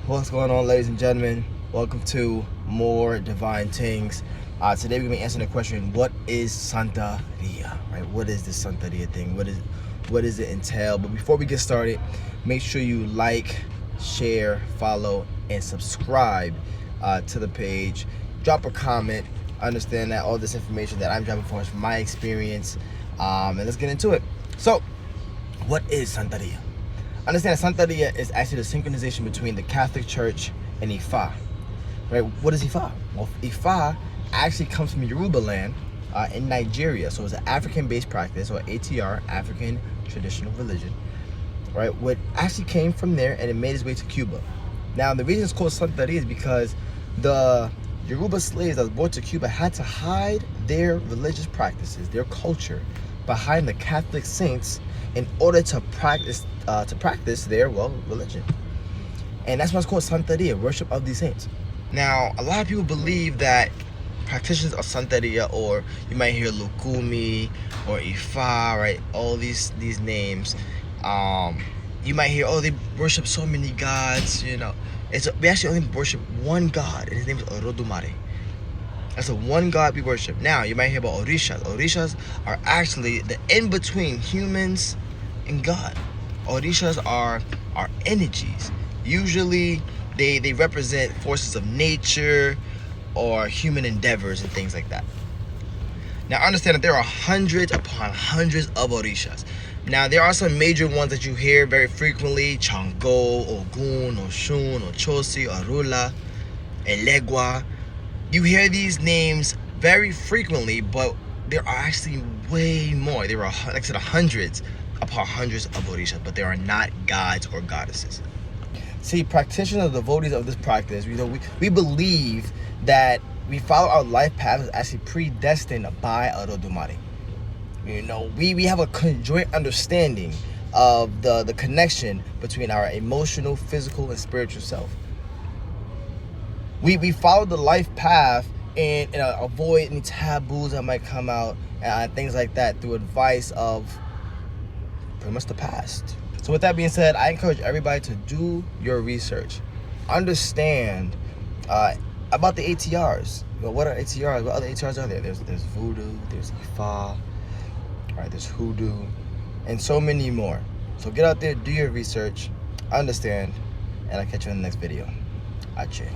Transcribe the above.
What's going on, ladies and gentlemen? Welcome to more Divine Tings. Today we're going to be answering the question, what is Santeria? Right? What is this Santeria thing? What does it entail? But before we get started, make sure you like, share, follow, and subscribe to the page. Drop a comment. Understand that all this information that I'm dropping for is from my experience. And let's get into it. So, what is Santeria? Understand that Santeria is actually the synchronization between the Catholic Church and Ifa. Right? What is Ifa? Well, Ifa actually comes from Yoruba land in Nigeria. So it's an African-based practice, or ATR, African Traditional Religion. Right? What actually came from there and it made its way to Cuba. Now, the reason it's called Santeria is because the Yoruba slaves that was brought to Cuba had to hide their religious practices, their culture, behind the Catholic saints in order to practice their religion. And that's why it's called Santeria, worship of these saints. Now, a lot of people believe that practitioners of Santeria, or you might hear Lukumi or Ifa, right? All these names. You might hear, they worship so many gods, we actually only worship one God, and his name is Olodumare. That's the one God we worship. Now, you might hear about Orishas. Orishas are actually the in-between humans and God. Orishas are energies. Usually, they represent forces of nature or human endeavors and things like that. Now, understand that there are hundreds upon hundreds of Orishas. Now, there are some major ones that you hear very frequently: Chango, Ogun, Oshun, Ochosi, Arula, Elegua. You hear these names very frequently, but there are actually way more. There are, like I said, hundreds upon hundreds of Orishas, but there are not gods or goddesses. See, practitioners, devotees of this practice, we believe that we follow our life path is actually predestined by Olodumare. We have a conjoint understanding of the connection between our emotional, physical, and spiritual self. We follow the life path and avoid any taboos that might come out and things like that through advice of pretty much the past. So with that being said, I encourage everybody to do your research. Understand about the ATRs. What are ATRs? What other ATRs are there? There's voodoo, there's Ifa, right? There's hoodoo, and so many more. So get out there, do your research, understand, and I'll catch you in the next video. Ache.